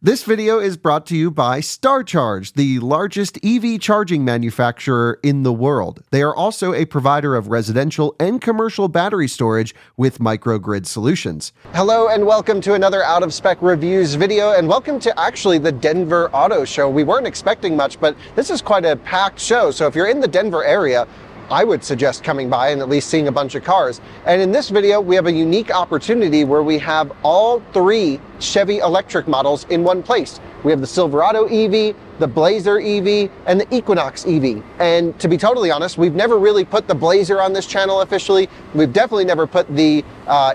This video is brought to you by StarCharge, the largest EV charging manufacturer in the world. They are also a provider of residential and commercial battery storage with microgrid solutions. Hello and welcome to another Out of Spec Reviews video, and welcome to actually the Denver Auto Show. We weren't expecting much, but this is quite a packed show, so if you're in the Denver area, I would suggest coming by and at least seeing a bunch of cars. And in this video, we have a unique opportunity where we have all three Chevy electric models in one place. We have the Silverado EV, the Blazer EV, and the Equinox EV. And to be totally honest, we've never really put the Blazer on this channel officially. We've definitely never put the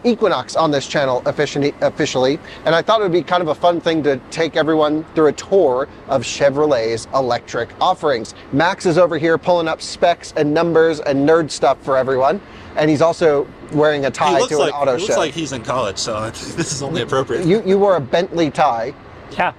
Equinox on this channel officially. And I thought it would be kind of a fun thing to take everyone through a tour of Chevrolet's electric offerings. Max is over here pulling up specs and numbers and nerd stuff for everyone. And he's also wearing a tie to an auto show. He looks like he's in college, so this is only appropriate. You wore a Bentley tie. Yeah.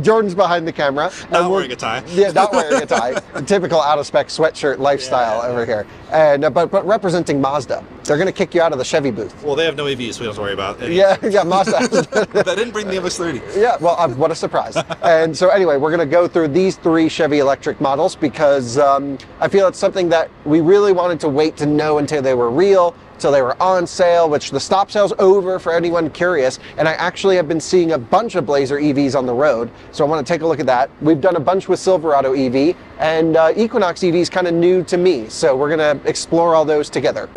Jordan's behind the camera. Not wearing a tie. Yeah, not wearing a tie. Typical out-of-spec sweatshirt lifestyle over here. And but representing Mazda. They're going to kick you out of the Chevy booth. Well, they have no EVs, so we don't have to worry about it. Yeah, Mazda. That didn't bring the MX-30. Yeah, well, what a surprise. And so anyway, we're going to go through these three Chevy electric models because I feel it's something that we really wanted to wait to know until they were real, till they were on sale, which the stop sale's over for anyone curious. And I actually have been seeing a bunch of Blazer EVs on the road, so I want to take a look at that. We've done a bunch with Silverado EV, and Equinox EV is kind of new to me, so we're going to explore all those together.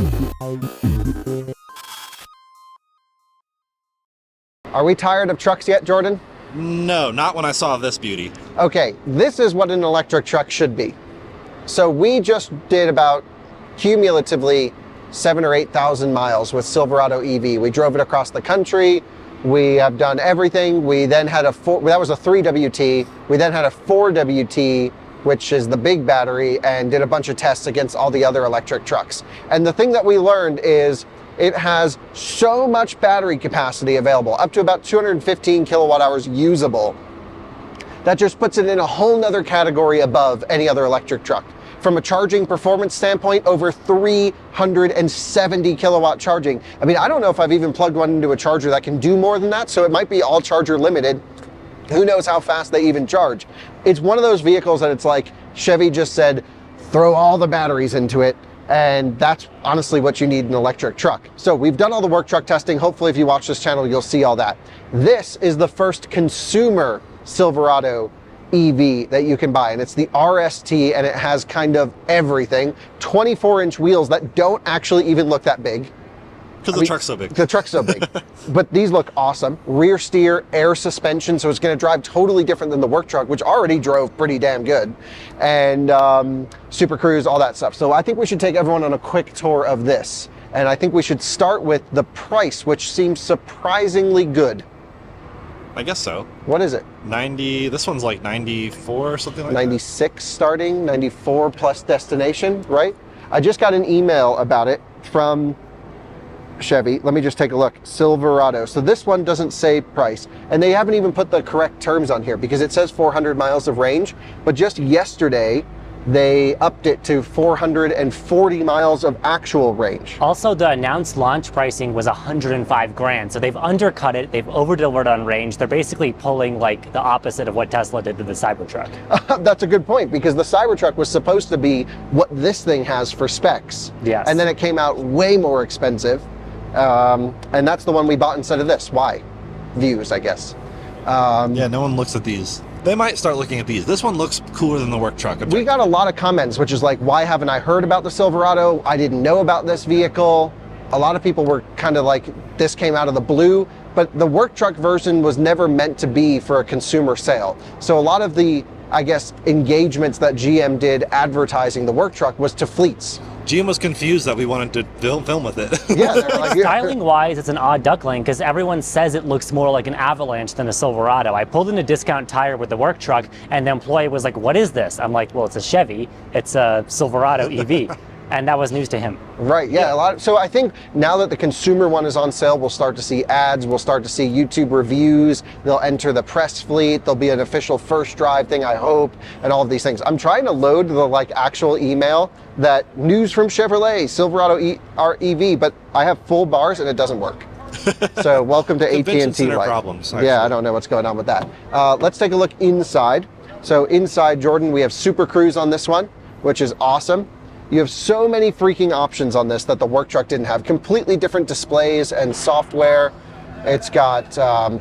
Are we tired of trucks yet, Jordan? No, not when I saw this beauty. Okay, this is what an electric truck should be. So we just did about cumulatively 7,000 or 8,000 miles with Silverado EV. We drove it across the country. We have done everything. We then had that was a 3WT. We then had a 4WT, which is the big battery, and did a bunch of tests against all the other electric trucks. And the thing that we learned is it has so much battery capacity available, up to about 215 kilowatt hours usable. That just puts it in a whole nother category above any other electric truck. From a charging performance standpoint, over 370 kilowatt charging. I mean, I don't know if I've even plugged one into a charger that can do more than that, so it might be all charger limited. Who knows how fast they even charge. It's one of those vehicles that it's like Chevy just said, throw all the batteries into it, and that's honestly what you need in an electric truck. So we've done all the work truck testing. Hopefully if you watch this channel, you'll see all that. This is the first consumer Silverado EV that you can buy, and it's the RST, and it has kind of everything. 24-inch wheels that don't actually even look that big. Because the truck's so big. The truck's so big. But these look awesome. Rear steer, air suspension, so it's going to drive totally different than the work truck, which already drove pretty damn good. And Super Cruise, all that stuff. So I think we should take everyone on a quick tour of this. And I think we should start with the price, which seems surprisingly good. I guess so. What is it? 90, this one's like 94 or something like 96 starting, 94 plus destination, right? I just got an email about it from Chevy. Let me just take a look. Silverado. So this one doesn't say price, and they haven't even put the correct terms on here because it says 400 miles of range, but just yesterday they upped it to 440 miles of actual range. Also, the announced launch pricing was 105 grand. So they've undercut it. They've over-delivered on range. They're basically pulling like the opposite of what Tesla did to the Cybertruck. That's a good point, because the Cybertruck was supposed to be what this thing has for specs. Yes. And then it came out way more expensive. And that's the one we bought instead of this. Why? Views, I guess. Yeah, no one looks at these. They might start looking at these. This one looks cooler than the work truck. We got a lot of comments, which is like, why haven't I heard about the Silverado? I didn't know about this vehicle. A lot of people were kind of like, this came out of the blue, but the work truck version was never meant to be for a consumer sale. So a lot of the, I guess, engagements that GM did advertising the work truck was to fleets. GM was confused that we wanted to film with it. Yeah, they're like, yeah. Styling wise, it's an odd duckling because everyone says it looks more like an Avalanche than a Silverado. I pulled in a discount tire with the work truck and the employee was like, what is this? I'm like, well, it's a Chevy. It's a Silverado EV. And that was news to him. Right, yeah. So I think now that the consumer one is on sale, we'll start to see ads, we'll start to see YouTube reviews, they'll enter the press fleet, there'll be an official first drive thing, I hope, and all of these things. I'm trying to load the actual email that news from Chevrolet, Silverado EV, but I have full bars and it doesn't work. So welcome to Convention AT&T center life. problems, Yeah, actually. I don't know what's going on with that. Let's take a look inside. So inside, Jordan, we have Super Cruise on this one, which is awesome. You have so many freaking options on this that the work truck didn't have. Completely different displays and software. It's got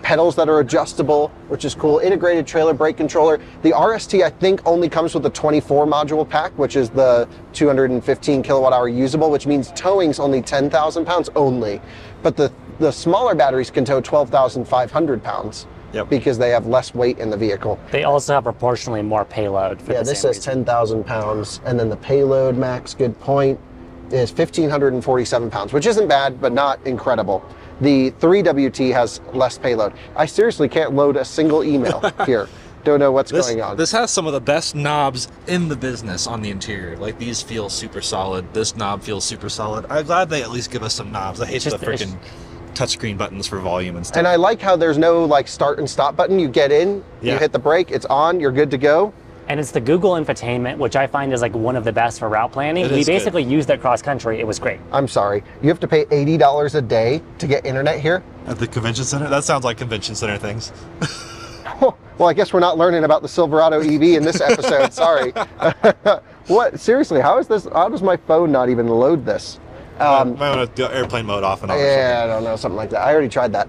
pedals that are adjustable, which is cool. Integrated trailer brake controller. The RST, I think, only comes with the 24 module pack, which is the 215 kilowatt hour usable, which means towing's only 10,000 pounds only. But the smaller batteries can tow 12,500 pounds. Yep. Because they have less weight in the vehicle. They also have proportionally more payload. For Yeah, the this same says reason. 10,000 pounds, and then the payload max, good point, is 1,547 pounds, which isn't bad, but not incredible. The 3WT has less payload. I seriously can't load a single email here. Don't know what's going on. This has some of the best knobs in the business on the interior. Like, these feel super solid. This knob feels super solid. I'm glad they at least give us some knobs. I hate the freaking touchscreen buttons for volume and stuff. And I like how there's no like start and stop button. You get in, you hit the brake, it's on, you're good to go. And it's the Google infotainment, which I find is like one of the best for route planning. We basically used it cross country. It was great. I'm sorry. You have to pay $80 a day to get internet here? At the convention center? That sounds like convention center things. Well, I guess we're not learning about the Silverado EV in this episode. Sorry. What? Seriously, how does my phone not even load this? Might want to do airplane mode off and on. Yeah, I don't know, something like that. I already tried that.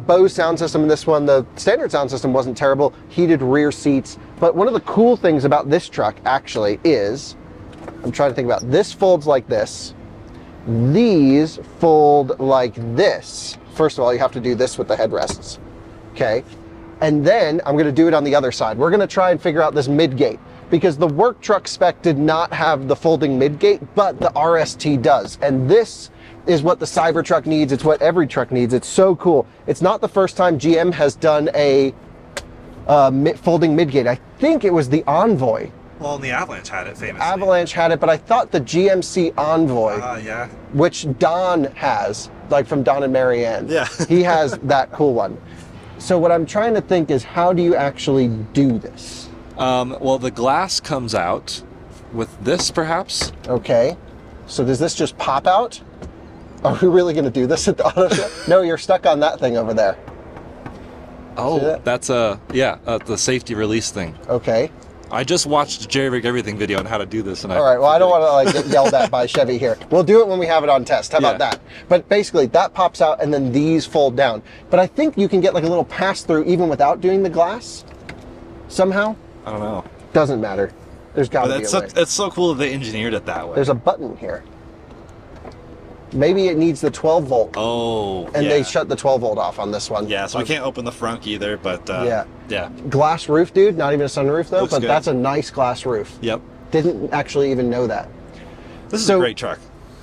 Bose sound system in this one, the standard sound system wasn't terrible. Heated rear seats. But one of the cool things about this truck actually is, I'm trying to think about, this folds like this. These fold like this. First of all, you have to do this with the headrests. Okay. And then I'm going to do it on the other side. We're going to try and figure out this midgate, because the work truck spec did not have the folding midgate, but the RST does. And this is what the Cybertruck needs. It's what every truck needs. It's so cool. It's not the first time GM has done a folding midgate. I think it was the Envoy. Well, and the Avalanche had it famously. Avalanche had it, but I thought the GMC Envoy, yeah. which Don has, like from Don and Marianne. Yeah. He has that cool one. So what I'm trying to think is, how do you actually do this? Well, the glass comes out with this, perhaps. Okay. So does this just pop out? Are we really going to do this at the auto show? No, you're stuck on that thing over there. Oh, that? that's the safety release thing. Okay. I just watched a Jerry Rig Everything video on how to do this, and All right. Well, I don't want to like get yelled at by Chevy here. We'll do it when we have it on test. How about that? But basically, that pops out, and then these fold down. But I think you can get like a little pass through even without doing the glass. Somehow. I don't know. Doesn't matter. There's got to be a way. It's so cool that they engineered it that way. There's a button here. Maybe it needs the 12 volt. Oh, and they shut the 12 volt off on this one. Yeah, so we can't open the front either, but yeah. Glass roof, dude. Not even a sunroof though, Looks but good. that's a nice glass roof. Yep. Didn't actually even know that. This is a great truck.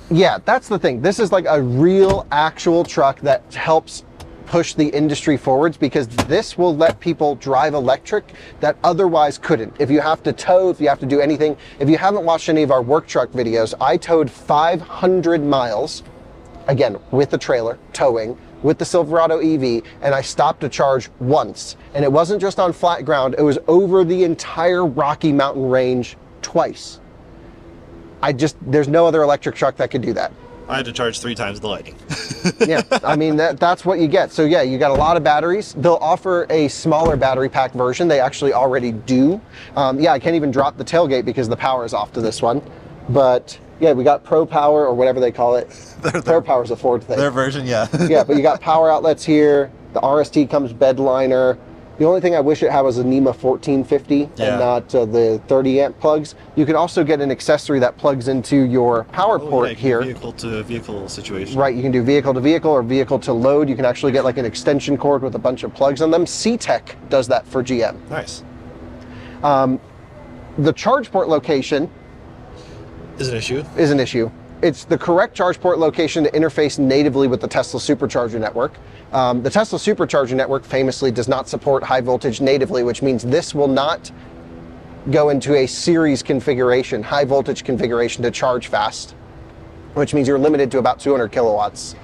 Yeah, that's the thing. This is like a real actual truck that helps push the industry forwards, because this will let people drive electric that otherwise couldn't. If you have to tow, if you have to do anything, if you haven't watched any of our work truck videos, I towed 500 miles, again, with the trailer, towing, with the Silverado EV, and I stopped to charge once. And it wasn't just on flat ground, it was over the entire Rocky Mountain range twice. There's no other electric truck that could do that. I had to charge 3 times the lighting. Yeah, I mean, that's what you get. So yeah, you got a lot of batteries. They'll offer a smaller battery pack version. They actually already do. Yeah, I can't even drop the tailgate because the power is off to this one. But yeah, we got Pro Power, or whatever they call it. Pro Power is a Ford thing. Their version, yeah. Yeah, but you got power outlets here. The RST comes bed liner. The only thing I wish it had was a NEMA 1450 and not the 30 amp plugs. You can also get an accessory that plugs into your power port here. Vehicle to vehicle situation. Right, you can do vehicle to vehicle or vehicle to load. You can actually get like an extension cord with a bunch of plugs on them. C-Tech does that for GM. Nice. The charge port location is an issue. It's the correct charge port location to interface natively with the Tesla Supercharger network. The Tesla Supercharger network famously does not support high voltage natively, which means this will not go into a series configuration, high voltage configuration to charge fast, which means you're limited to about 200 kilowatts.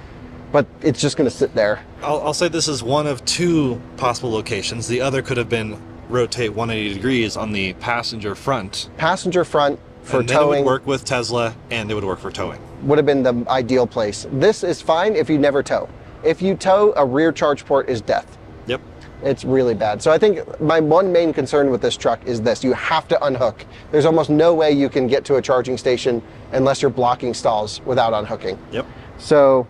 But it's just going to sit there. I'll say this is one of 2 possible locations. The other could have been rotate 180 degrees on the passenger front. Passenger front for and towing. It would work with Tesla, and it would work for towing. Would have been the ideal place. This is fine if you never tow. If you tow, a rear charge port is death. Yep. It's really bad. So I think my one main concern with this truck is this: you have to unhook. There's almost no way you can get to a charging station unless you're blocking stalls without unhooking. Yep. So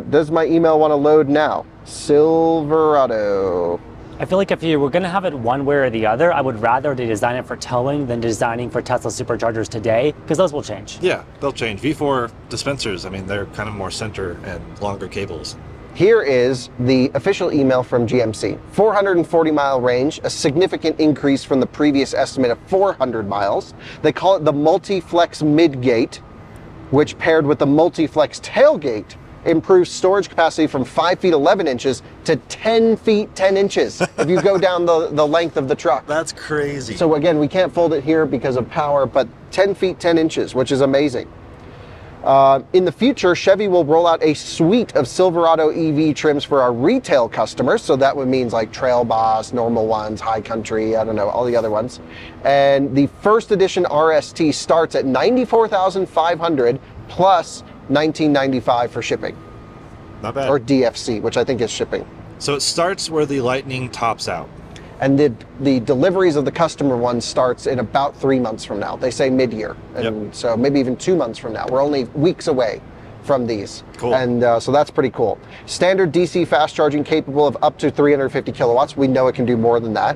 does my email want to load now? Silverado. I feel like if you were going to have it one way or the other, I would rather they design it for towing than designing for Tesla superchargers today, because those will change. Yeah, they'll change. V4 dispensers, I mean, they're kind of more center and longer cables. Here is the official email from GMC. 440-mile range, a significant increase from the previous estimate of 400 miles. They call it the Multi-Flex Midgate, which paired with the Multi-Flex Tailgate improves storage capacity from 5 feet 11 inches to 10 feet 10 inches if you go down the length of the truck. That's crazy. So again, we can't fold it here because of power, but 10 feet 10 inches, which is amazing. In the future, Chevy will roll out a suite of Silverado EV trims for our retail customers. So that would mean like Trail Boss, normal ones, High Country, I don't know, all the other ones. And the first edition RST starts at $94,500 plus $19.95 for shipping. Not bad. Or DFC, which I think is shipping. So it starts where the Lightning tops out. And the deliveries of the customer one starts in about 3 months from now. They say mid-year. And so maybe even 2 months from now. We're only weeks away from these. Cool. And so that's pretty cool. Standard DC fast charging capable of up to 350 kilowatts. We know it can do more than that.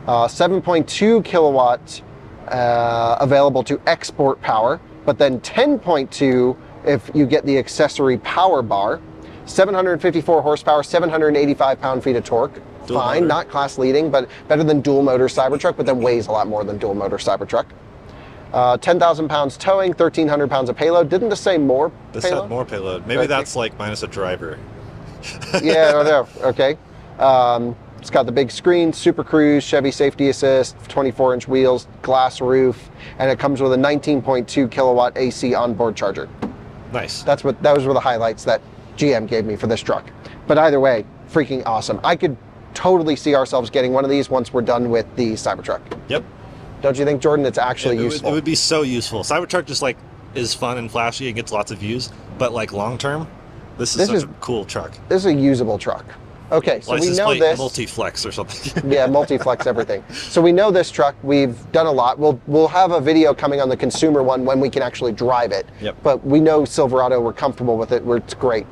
7.2 kilowatts available to export power, but then 10.2 if you get the accessory power bar. 754 horsepower, 785 pound-feet of torque. Dual Fine, motor. not class leading, but better than dual motor Cybertruck, but then weighs a lot more than dual motor Cybertruck. 10,000 pounds towing, 1,300 pounds of payload. Didn't this say more This payload? had more payload. Maybe Okay. that's like minus a driver. Yeah, no, okay. It's got the big screen, Super Cruise, Chevy Safety Assist, 24-inch wheels, glass roof, and it comes with a 19.2 kilowatt AC onboard charger. Nice. Those were the highlights that GM gave me for this truck. But either way, freaking awesome. I could totally see ourselves getting one of these once we're done with the Cybertruck. Yep. Don't you think, Jordan? It's actually useful. It would be so useful. Cybertruck just like is fun and flashy and gets lots of views, but like long term, this is such a cool truck. This is a usable truck. Okay, so we know this. Multi-flex or something. Yeah, multi-flex everything. So we know this truck. We've done a lot. We'll have a video coming on the consumer one when we can actually drive it. Yep. But we know Silverado. We're comfortable with it. It's great.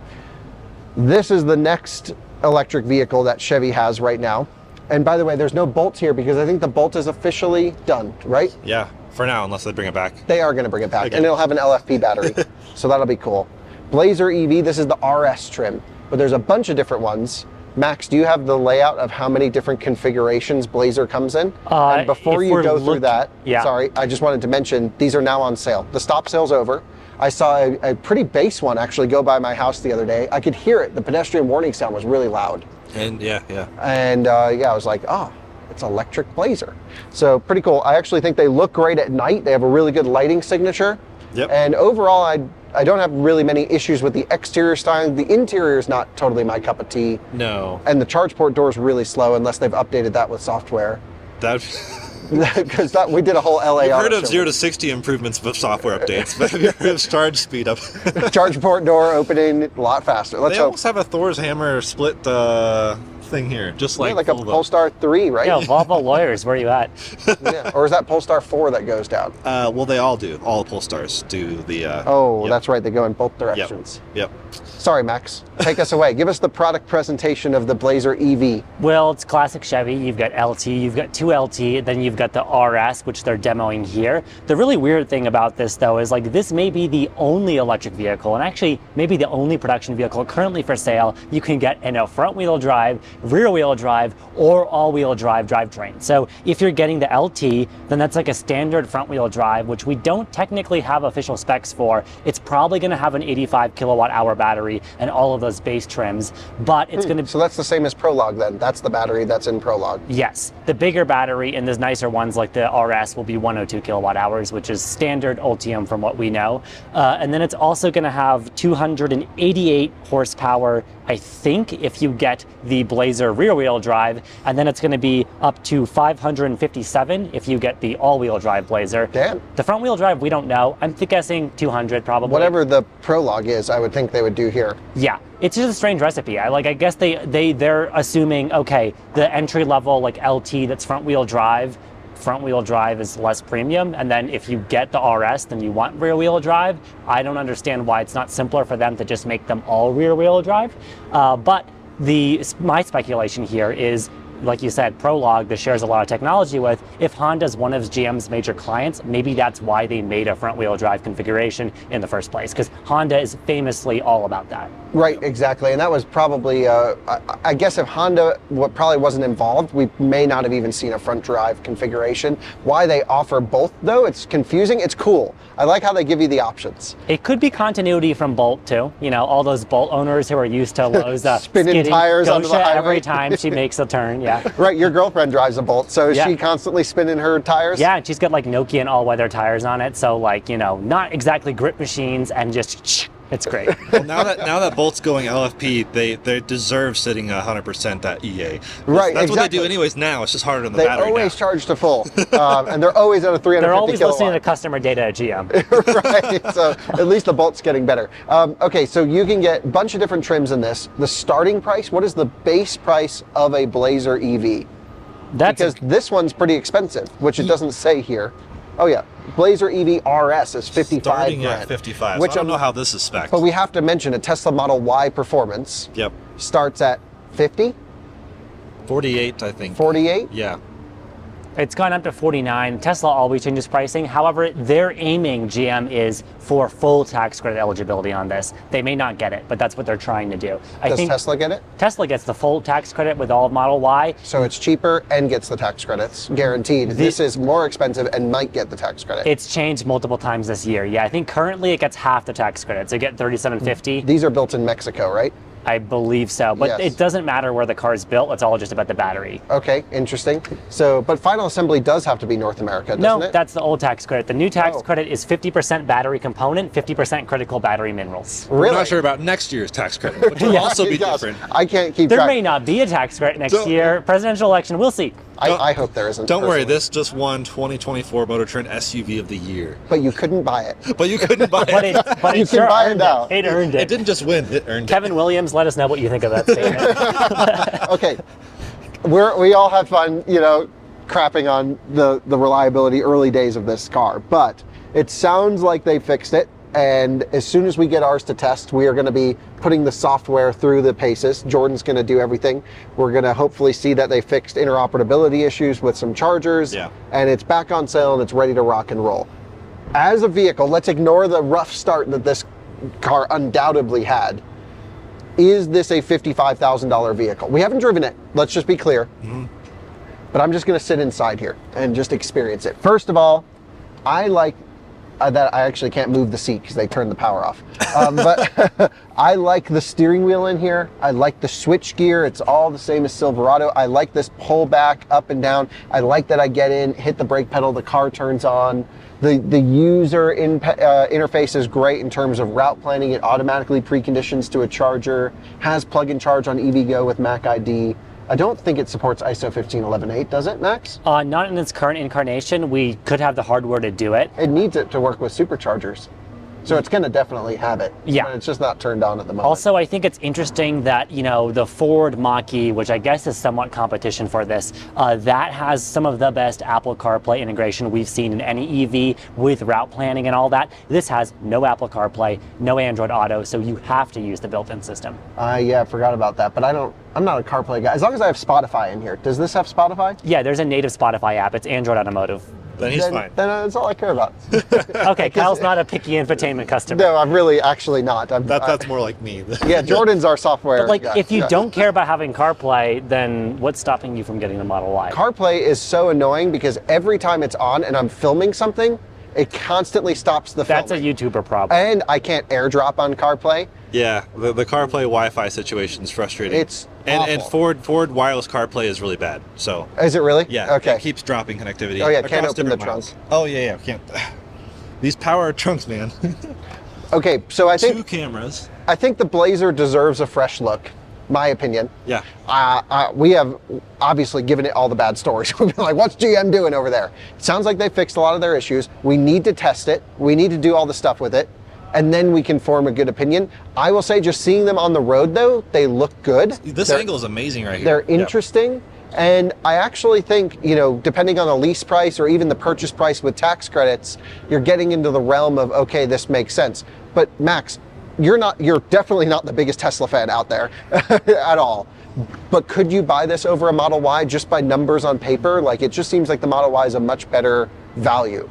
This is the next electric vehicle that Chevy has right now. And by the way, there's no Bolt here because I think the Bolt is officially done, right? Yeah, for now, unless they bring it back. They are going to bring it back, Okay. and it'll have an LFP battery. So that'll be cool. Blazer EV, this is the RS trim, but there's a bunch of different ones. Max, do you have the layout of how many different configurations Blazer comes in? And before you go through that, sorry, I just wanted to mention, these are now on sale. The stop sale's over. I saw a pretty base one actually go by my house the other day. I could hear it. The pedestrian warning sound was really loud. And yeah. And I was like, oh, it's electric Blazer. So pretty cool. I actually think they look great at night. They have a really good lighting signature. Yep. And overall, I don't have really many issues with the exterior styling. The interior is not totally my cup of tea. No. And the charge port door is really slow unless they've updated that with software. That. Because we did a whole LA I've auto heard of show. 0 to 60 improvements with software updates, but have you heard of charge speed up? Charge port door opening a lot faster. Let's They hope. almost have a Thor's hammer split thing here, just like, Yeah, like a Volvo. Polestar 3, right? Yeah, Volvo lawyers, where are you at? Yeah. Or is that Polestar 4 that goes down? Well, they all do. All the Polestars do the. Oh, yep. that's right. They go in both directions. Yep. Sorry, Max. Take us away. Give us the product presentation of the Blazer EV. Well, it's classic Chevy. You've got LT, you've got 2LT, then you've got the RS, which they're demoing here. The really weird thing about this, though, is like this may be the only electric vehicle, and actually maybe the only production vehicle currently for sale you can get in a front-wheel drive, rear-wheel drive, or all-wheel drive drivetrain. So if you're getting the LT, then that's like a standard front-wheel drive, which we don't technically have official specs for. It's probably going to have an 85 kilowatt-hour battery and all of those base trims, but it's going to. So that's the same as Prologue then. That's the battery that's in Prologue. Yes, the bigger battery in those nicer ones like the RS will be 102 kilowatt hours, which is standard Ultium from what we know. And then it's also going to have 288 horsepower, I think, if you get the Blazer Blazer rear-wheel drive, and then it's going to be up to $557 if you get the all-wheel drive Blazer. Damn. The front-wheel drive, we don't know. I'm guessing 200 probably. Whatever the Prologue is, I would think they would do here. Yeah, it's just a strange recipe. I guess they're assuming, okay, the entry level like LT that's front wheel drive is less premium, and then if you get the RS, then you want rear wheel drive. I don't understand why it's not simpler for them to just make them all rear wheel drive. But my speculation here is, like you said, Prologue, this shares a lot of technology with. If Honda's one of GM's major clients, maybe that's why they made a front-wheel drive configuration in the first place, because Honda is famously all about that. Right, exactly, and that was probably, I guess if Honda probably wasn't involved, we may not have even seen a front drive configuration. Why they offer both, though, it's confusing. It's cool. I like how they give you the options. It could be continuity from Bolt, too. You know, all those Bolt owners who are used to Lowe's spinning tires onto the highway every time she makes a turn, yeah. Right, your girlfriend drives a Bolt, so is she constantly spinning her tires? Yeah, and she's got like Nokian all-weather tires on it, so like, you know, not exactly grip machines, and just it's great. Well, now that Bolt's going LFP, they deserve sitting 100% at EA. Right, that's what they do anyways now. It's just harder on the they battery. They always now. charge to full, and they're always at a 350 They're always kilowatt. listening to customer data at GM. Right, so at least the Bolt's getting better. Okay, so you can get a bunch of different trims in this. The starting price, what is the base price of a Blazer EV? Because this one's pretty expensive, which it doesn't say here. Oh yeah, Blazer EV RS is 55 Starting grand. at 55. Which I don't know how this is spec'd. But we have to mention a Tesla Model Y Performance. Yep. Starts at 50, 48, I think. 48. Yeah. It's gone up to 49. Tesla always changes pricing. However, they're aiming, GM is, for full tax credit eligibility on this. They may not get it, but that's what they're trying to do. Does Tesla get it? Tesla gets the full tax credit with all of Model Y. So it's cheaper and gets the tax credits, guaranteed. This is more expensive and might get the tax credit. It's changed multiple times this year. Yeah, I think currently it gets half the tax credit. So you get $3,750. These are built in Mexico, right? I believe so, but it doesn't matter where the car is built. It's all just about the battery. Okay, interesting. So, but final assembly does have to be North America, doesn't it? No, that's the old tax credit. The new tax credit is 50% battery component, 50% critical battery minerals. Really? I'm not sure about next year's tax credit, which will also be different. I can't keep There track. may not be a tax credit next year. Presidential election, we'll see. I hope there isn't. Don't worry, personally. this just won 2024 Motor Trend SUV of the year. But you couldn't buy it. But you couldn't buy it. But You it can sure buy it earned now. It earned It it. didn't just win, it earned Kevin Williams, let us know what you think of that statement. Okay, we all have fun, you know, crapping on the reliability early days of this car, but it sounds like they fixed it. And as soon as we get ours to test, we are going to be putting the software through the paces. Jordan's going to do everything. We're going to hopefully see that they fixed interoperability issues with some chargers. Yeah. And it's back on sale and it's ready to rock and roll. As a vehicle, let's ignore the rough start that this car undoubtedly had. Is this a $55,000 vehicle? We haven't driven it. Let's just be clear. Mm-hmm. But I'm just going to sit inside here and just experience it. First of all, I like that I actually can't move the seat because they turned the power off. But I like the steering wheel in here. I like the switch gear. It's all the same as Silverado. I like this pull back up and down. I like that I get in, hit the brake pedal, the car turns on. The user interface is great in terms of route planning. It automatically preconditions to a charger, has plug-in charge on EVgo with Mac ID. I don't think it supports ISO 15118, does it, Max? Not in its current incarnation. We could have the hardware to do it. It needs it to work with superchargers. So it's going to definitely have it. Yeah. But it's just not turned on at the moment. Also, I think it's interesting that, you know, the Ford Mach-E, which I guess is somewhat competition for this, that has some of the best Apple CarPlay integration we've seen in any EV with route planning and all that. This has no Apple CarPlay, no Android Auto, so you have to use the built-in system. Yeah, I forgot about that. But I'm not a CarPlay guy. As long as I have Spotify in here. Does this have Spotify? Yeah, there's a native Spotify app. It's Android Automotive. Then he's fine. Then that's all I care about. Okay, Kyle's not a picky infotainment customer. No, I'm really actually not. That's more like me. Yeah, Jordan's our software. But like, guy. if you Yeah. don't care about having CarPlay, then what's stopping you from getting the Model Y? CarPlay is so annoying because every time it's on and I'm filming something, it constantly stops the That's a filming. YouTuber problem. And I can't airdrop on CarPlay. Yeah, the CarPlay Wi-Fi situation is frustrating. It's and awful. Ford wireless CarPlay is really bad. So Is it really? yeah, Okay. it keeps dropping connectivity. Oh, yeah, can't across open the different miles. trunk. Oh yeah, can't. These power trunks, man. Okay, so I think 2 cameras. the Blazer deserves a fresh look. my opinion. Yeah. We have obviously given it all the bad stories. We've been like, what's GM doing over there? It sounds like they fixed a lot of their issues. We need to test it. We need to do all the stuff with it. And then we can form a good opinion. I will say, just seeing them on the road, though, they look good. This angle is amazing right here. They're interesting. Yep. And I actually think, you know, depending on the lease price or even the purchase price with tax credits, you're getting into the realm of, okay, this makes sense. But Max, you're definitely not the biggest Tesla fan out there at all. But could you buy this over a Model Y just by numbers on paper? Like, it just seems like the Model Y is a much better value.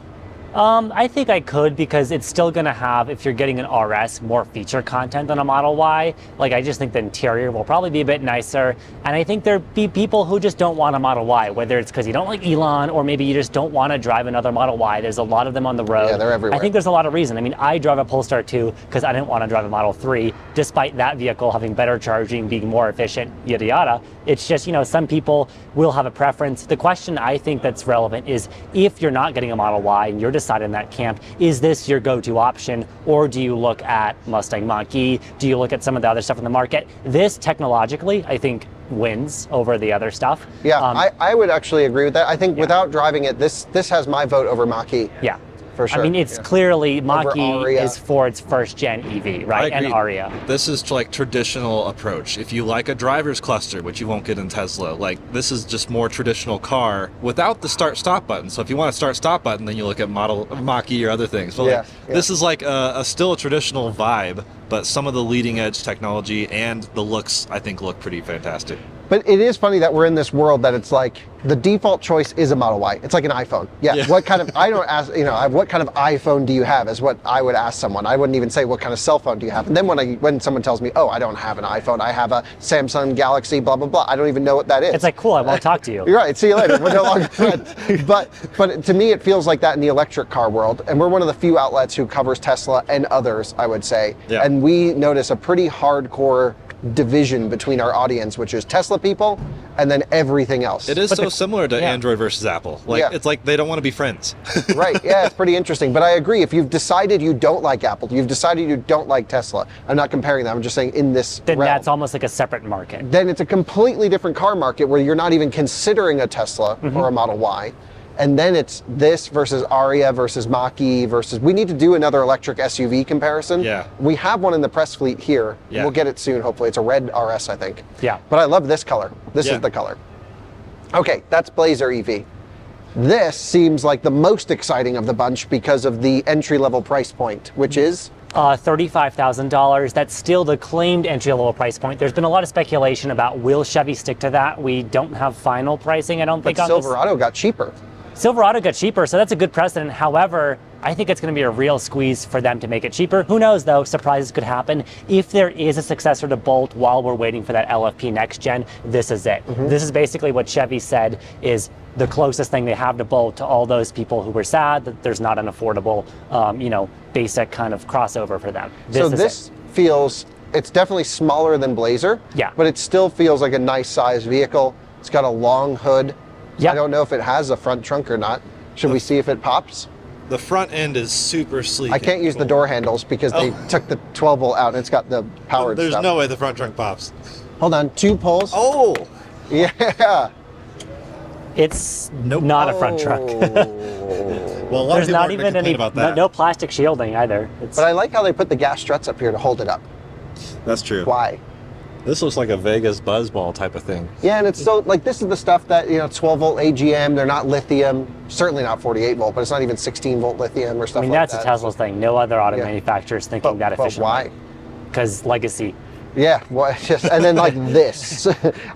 I think I could, because it's still going to have, if you're getting an RS, more feature content than a Model Y. Like, I just think the interior will probably be a bit nicer. And I think there'd be people who just don't want a Model Y, whether it's because you don't like Elon or maybe you just don't want to drive another Model Y. There's a lot of them on the road. Yeah, they're everywhere. I think there's a lot of reason. I mean, I drive a Polestar 2 because I didn't want to drive a Model 3, despite that vehicle having better charging, being more efficient, yada yada. It's just, you know, some people will have a preference. The question I think that's relevant is, if you're not getting a Model Y and you're deciding in that camp, is this your go-to option, or do you look at Mustang Mach-E? Do you look at some of the other stuff in the market? This technologically, I think, wins over the other stuff. Yeah, I would actually agree with that. I think without driving it, this has my vote over Mach-E. Yeah. For sure. I mean, it's clearly Mach-E is Ford's first-gen EV, right? And Aria. This is like traditional approach. If you like a driver's cluster, which you won't get in Tesla, like this is just more traditional car without the start-stop button. So if you want a start-stop button, then you look at Mach-E or other things. But this is like still a traditional vibe, but some of the leading-edge technology and the looks, I think, look pretty fantastic. But it is funny that we're in this world that it's like the default choice is a Model Y. It's like an iPhone. Yeah. What kind of, I don't ask, you know, what kind of iPhone do you have is what I would ask someone. I wouldn't even say what kind of cell phone do you have. And then when someone tells me, oh, I don't have an iPhone, I have a Samsung Galaxy, blah, blah, blah. I don't even know what that is. It's like, cool, I won't talk to you. You're right. See you later. We're no longer friends. But to me, it feels like that in the electric car world. And we're one of the few outlets who covers Tesla and others, I would say. Yeah. And we notice a pretty hardcore division between our audience, which is Tesla people and then everything else. It is similar to Android versus Apple. Like it's like they don't want to be friends. Right. Yeah, it's pretty interesting. But I agree. If you've decided you don't like Apple, you've decided you don't like Tesla. I'm not comparing them. I'm just saying in this then realm, that's almost like a separate market. Then it's a completely different car market where you're not even considering a Tesla or a Model Y. And then it's this versus Aria versus Mach-E versus, we need to do another electric SUV comparison. Yeah. We have one in the press fleet here. Yeah. We'll get it soon, hopefully. It's a red RS, I think. Yeah. But I love this color. This is the color. Okay, that's Blazer EV. This seems like the most exciting of the bunch because of the entry-level price point, which is? $35,000. That's still the claimed entry-level price point. There's been a lot of speculation about, will Chevy stick to that? We don't have final pricing, I don't think, on this. But Silverado got cheaper. Silverado got cheaper, so that's a good precedent. However, I think it's going to be a real squeeze for them to make it cheaper. Who knows, though? Surprises could happen. If there is a successor to Bolt while we're waiting for that LFP next gen, this is it. This is basically what Chevy said is the closest thing they have to Bolt, to all those people who were sad that there's not an affordable, basic kind of crossover for them. This feels, it's definitely smaller than Blazer, but it still feels like a nice size vehicle. It's got a long hood. I don't know if it has a front trunk or not. Should we see if it pops? The front end is super sleek. I can't use the door handles because they took the 12 volt out and it's got the powered There's stuff. no way the front trunk pops. Hold on, 2 pulls. Oh! Yeah. It's not a front trunk. Well, there's not even any, no plastic shielding either. But I like how they put the gas struts up here to hold it up. That's true. Why? This looks like a Vegas buzzball type of thing. Yeah, and it's so, like, this is the stuff that, 12 volt AGM, they're not lithium, certainly not 48 volt, but it's not even 16 volt lithium or stuff like that. I mean, that's a Tesla's thing. No other auto manufacturer's thinking that efficiently. But why? Because legacy. Yeah, well, just, and then like this.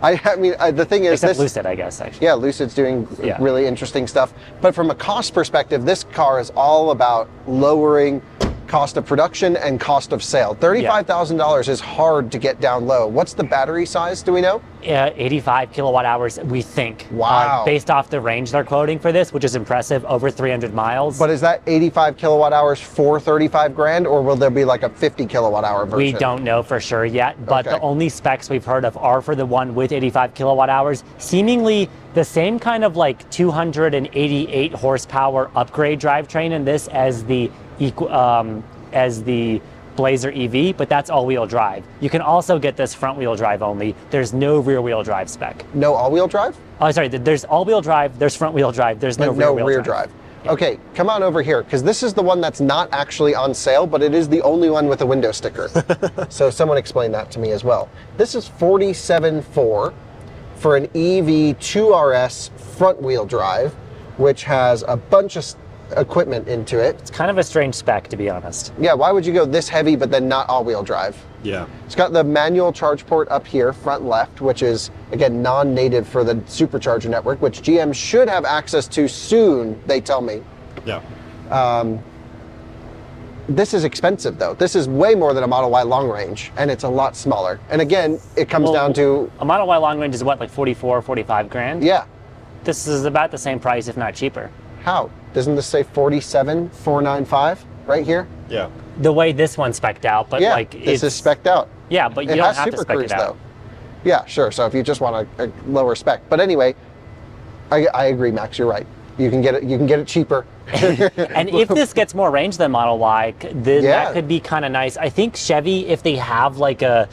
I mean, the thing is, except Lucid, I guess, actually. Yeah, Lucid's doing really interesting stuff. But from a cost perspective, this car is all about lowering cost of production and cost of sale. $35,000 is hard to get down low. What's the battery size, do we know? 85 kilowatt hours, we think. Wow. Based off the range they're quoting for this, which is impressive, over 300 miles. But is that 85 kilowatt hours for 35 grand, or will there be like a 50 kilowatt hour version? We don't know for sure yet, but the only specs we've heard of are for the one with 85 kilowatt hours. Seemingly the same kind of like 288 horsepower upgrade drivetrain in this as the Blazer EV, but that's all-wheel drive. You can also get this front-wheel drive only. There's no rear-wheel drive spec. No all-wheel drive? Oh, sorry, there's all-wheel drive, there's front-wheel drive, there's no rear-wheel rear drive. drive. Okay, come on over here, because this is the one that's not actually on sale, but it is the only one with a window sticker. So someone explain that to me as well. This is $47,400 for an EV 2RS front-wheel drive, which has a bunch of equipment into it. It's kind of a strange spec, to be honest. Yeah, why would you go this heavy but then not all-wheel drive? Yeah. It's got the manual charge port up here, front left, which is, again, non-native for the supercharger network, which GM should have access to soon, they tell me. Yeah. This is expensive, though. This is way more than a Model Y long range, and it's a lot smaller. And again, it comes down to... A Model Y long range is what, like 44, 45 grand? Yeah. This is about the same price, if not cheaper. How? Doesn't this say 47,495 right here? Yeah. The way this one's spec'd out, but Yeah, like this is spec'd out. Yeah, but you It don't has have to Super spec Cruise, it out. though. Yeah, sure. So if you just want a lower spec. But anyway, I agree, Max, you're right. You can get it cheaper. And if this gets more range than Model Y, then Yeah. that could be kind of nice. I think Chevy, if they have like a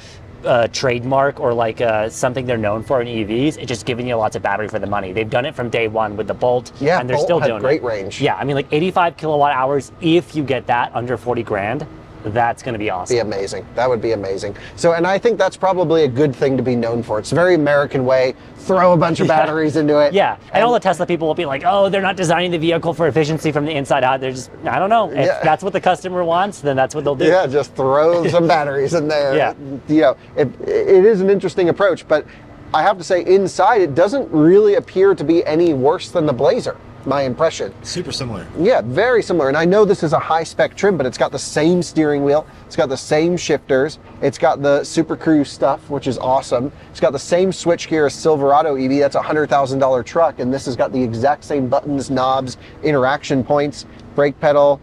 trademark or like something they're known for in EVs, it's just giving you lots of battery for the money. They've done it from day one with the Bolt, Yeah, and they're Bolt still had doing great it. range. Yeah, I mean like 85 kilowatt hours. If you get that under 40 grand, that's going to be awesome. Be amazing. That would be amazing. So, and I think that's probably a good thing to be known for. It's a very American way. Throw a bunch of batteries into it. Yeah, and all the Tesla people will be like, oh, they're not designing the vehicle for efficiency from the inside out. They're just, I don't know. If Yeah. that's what the customer wants, then that's what they'll do. Yeah, just throw some batteries in there. Yeah. You know, it is an interesting approach, but I have to say inside it doesn't really appear to be any worse than the Blazer, my impression. Super similar. Yeah, very similar. And I know this is a high-spec trim, but it's got the same steering wheel. It's got the same shifters. It's got the Super Cruise stuff, which is awesome. It's got the same switchgear as Silverado EV. That's a $100,000 truck, and this has got the exact same buttons, knobs, interaction points, brake pedal,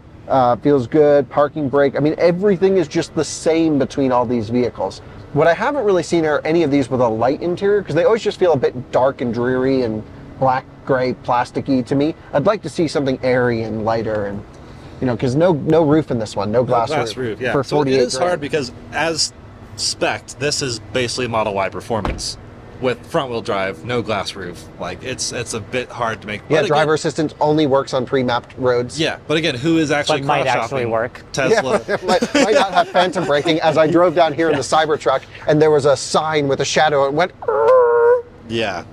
feels good, parking brake. I mean, everything is just the same between all these vehicles. What I haven't really seen are any of these with a light interior, because they always just feel a bit dark and dreary and black, gray, plasticky to me. I'd like to see something airy and lighter, and you know, because no roof in this one, no glass roof. Yeah. For So 48 it is grand. hard because as spec'd, this is basically Model Y performance with front-wheel drive, no glass roof. Like it's a bit hard to make. Yeah, but driver again, assistance only works on pre-mapped roads. Yeah, but again, who is actually But might cross-shopping actually work. Tesla? Yeah, might not have phantom braking. As I drove down here in the Cybertruck, and there was a sign with a shadow, it went. Yeah.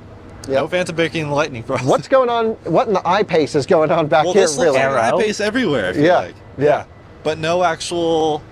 Yep. No phantom braking and lightning cross. What's going on? What in the I-Pace is going on back Well, here? this looks Really? like Arrow. I-Pace everywhere. I feel Yeah, like. yeah. But no actual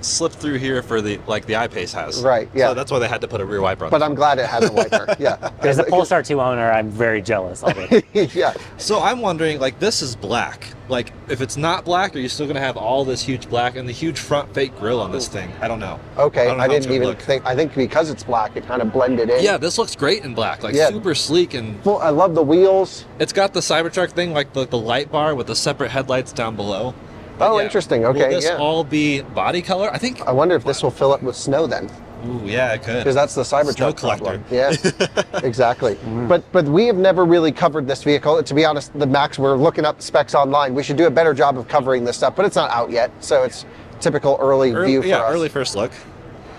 slip through here for the I-Pace has. Right, yeah. So that's why they had to put a rear wiper on. But I'm glad it has a wiper. Yeah. As a Polestar 2 owner, I'm very jealous of it. Yeah. So I'm wondering, like, this is black. Like, if it's not black, are you still going to have all this huge black and the huge front fake grille on this thing? I don't know. Okay. don't know I how it's didn't gonna even look. think. I think because it's black, it kind of blended in. Yeah, this looks great in black. Like, Yeah. super sleek, and Well, I love the wheels. it's got the Cybertruck thing, like the light bar with the separate headlights down below. But Oh, interesting. Okay, Will this yeah. all be body color? I think. I wonder if this will fill up with snow then, Ooh, yeah, it could. because that's the Snow Cybertruck collector. problem. Yeah, exactly. But we have never really covered this vehicle. To be honest, the Max, we're looking up specs online. We should do a better job of covering this stuff, but it's not out yet, so it's typical early view for us. early first look.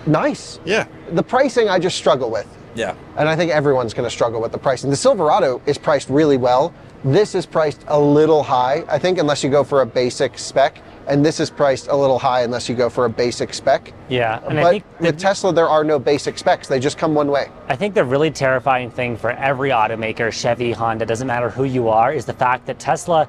Nice. Yeah. The pricing I just struggle with. Yeah. And I think everyone's going to struggle with the pricing. The Silverado is priced really well. This is priced a little high, I think, unless you go for a basic spec. And this is priced a little high unless you go for a basic spec. Yeah, and I But think with Tesla, there are no basic specs. They just come one way. I think the really terrifying thing for every automaker, Chevy, Honda, doesn't matter who you are, is the fact that Tesla,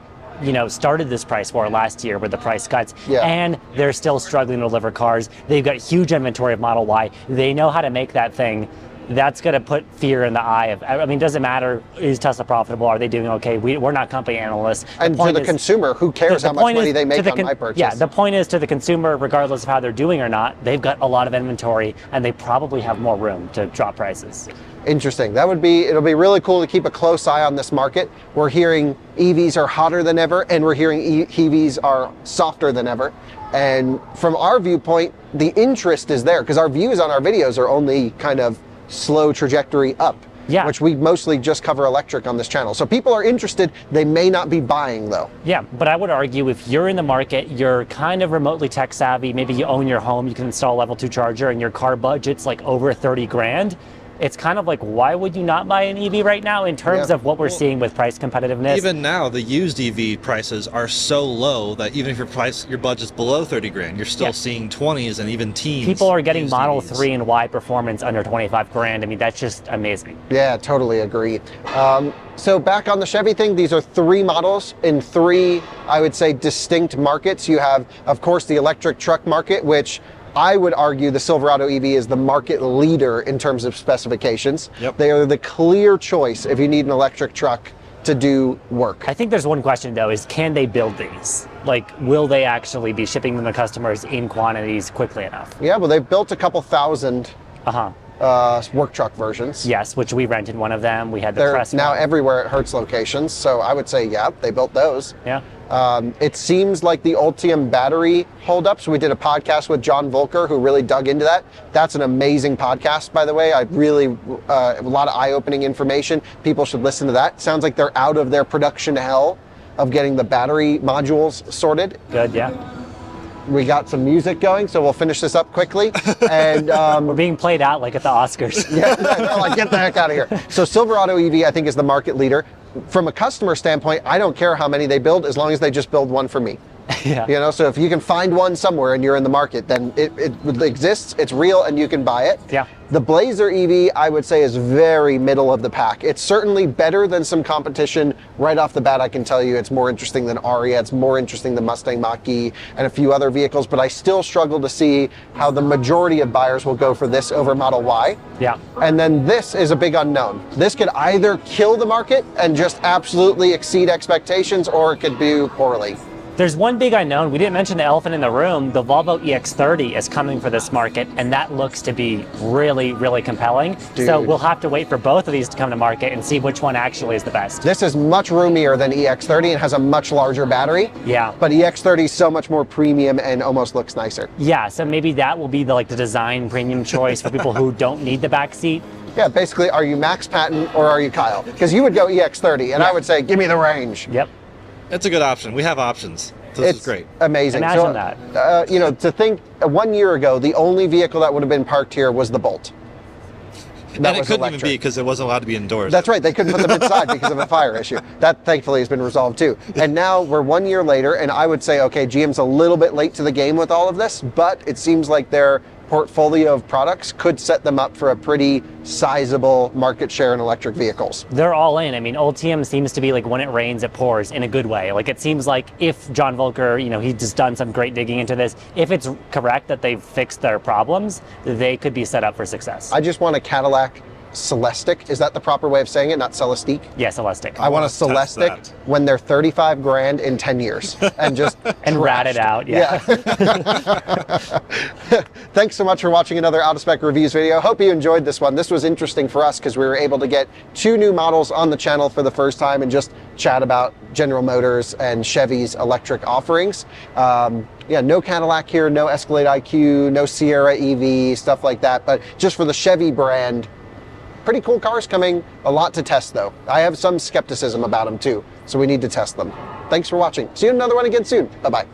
started this price war last year with the price cuts, Yeah. and they're still struggling to deliver cars. They've got huge inventory of Model Y. They know how to make that thing. That's going to put fear in the eye of, I mean, doesn't matter, is Tesla profitable? Are they doing okay? We're not company analysts. And to point the is- consumer, who cares how much point money is they to make the on my purchase? Yeah, the point is to the consumer, regardless of how they're doing or not, they've got a lot of inventory and they probably have more room to drop prices. Interesting. It'll be really cool to keep a close eye on this market. We're hearing EVs are hotter than ever, and we're hearing EVs are softer than ever. And from our viewpoint, the interest is there, because our views on our videos are only kind of slow trajectory up. Yeah. which we mostly just cover electric on this channel. So people are interested. They may not be buying though. Yeah, but I would argue if you're in the market, you're kind of remotely tech savvy, maybe you own your home, you can install a level 2 charger, and your car budget's like over 30 grand. It's kind of like, why would you not buy an EV right now in terms of what we're seeing with price competitiveness? Even now, the used EV prices are so low that even if your budget's below 30 grand, you're still seeing 20s and even teens. People are getting used Model EVs. 3 and Y performance under 25 grand. I mean, that's just amazing. Yeah, totally agree. So back on the Chevy thing, these are 3 models in 3, I would say, distinct markets. You have, of course, the electric truck market, which I would argue the Silverado EV is the market leader in terms of specifications. Yep. They are the clear choice if you need an electric truck to do work. I think there's one question though, is can they build these? Like, will they actually be shipping them to customers in quantities quickly enough? Yeah, well, they've built a couple thousand work truck versions. Yes, which we rented one of them. We had the They're press now one. everywhere at Hertz locations, so I would say, yeah, they built those. Yeah. It seems like the Ultium battery holdups. We did a podcast with John Volker, who really dug into that. That's an amazing podcast, by the way. I really, a lot of eye-opening information. People should listen to that. Sounds like they're out of their production hell of getting the battery modules sorted. Good, yeah. We got some music going, so we'll finish this up quickly. And We're being played out like at the Oscars. yeah, they're like, get the heck out of here. So Silverado EV, I think, is the market leader. From a customer standpoint, I don't care how many they build, as long as they just build one for me. Yeah. You know, so if you can find one somewhere and you're in the market, then it exists, it's real, and you can buy it. Yeah. The Blazer EV, I would say, is very middle of the pack. It's certainly better than some competition. Right off the bat, I can tell you it's more interesting than Aria, it's more interesting than Mustang Mach-E and a few other vehicles, but I still struggle to see how the majority of buyers will go for this over Model Y. Yeah. And then this is a big unknown. This could either kill the market and just absolutely exceed expectations, or it could do poorly. There's one big unknown. We didn't mention the elephant in the room. The Volvo EX30 is coming for this market, and that looks to be really, really compelling. Dude. So we'll have to wait for both of these to come to market and see which one actually is the best. This is much roomier than EX30 and has a much larger battery. Yeah. But EX30 is so much more premium and almost looks nicer. Yeah, so maybe that will be the design premium choice for people who don't need the back seat. Yeah, basically, are you Max Patton or are you Kyle? Because you would go EX30, and I would say, give me the range. Yep. It's a good option. We have options. This is great. Amazing. Imagine that. You know, to think 1 year ago, the only vehicle that would have been parked here was the Bolt. And it couldn't even be because it wasn't allowed to be indoors. That's right. They couldn't put them inside because of a fire issue. That thankfully has been resolved too. And now we're 1 year later, and I would say, okay, GM's a little bit late to the game with all of this, but it seems like their portfolio of products could set them up for a pretty sizable market share in electric vehicles. They're all in. I mean, Ultium seems to be like when it rains, it pours in a good way. Like it seems like if John Volker, you know, he's just done some great digging into this, if it's correct that they've fixed their problems, they could be set up for success. I just want a Cadillac Celestiq. Is that the proper way of saying it? Not Celestiq? Yeah, Celestiq. I want a Let's test Celestiq that. when they're 35 grand in 10 years and just And rat it out, yeah. Thanks so much for watching another Out of Spec Reviews video. Hope you enjoyed this one. This was interesting for us because we were able to get 2 new models on the channel for the first time and just chat about General Motors and Chevy's electric offerings. Yeah, no Cadillac here, no Escalade IQ, no Sierra EV, stuff like that. But just for the Chevy brand, pretty cool cars coming. A lot to test though. I have some skepticism about them too, so we need to test them. Thanks for watching. See you in another one again soon. Bye-bye.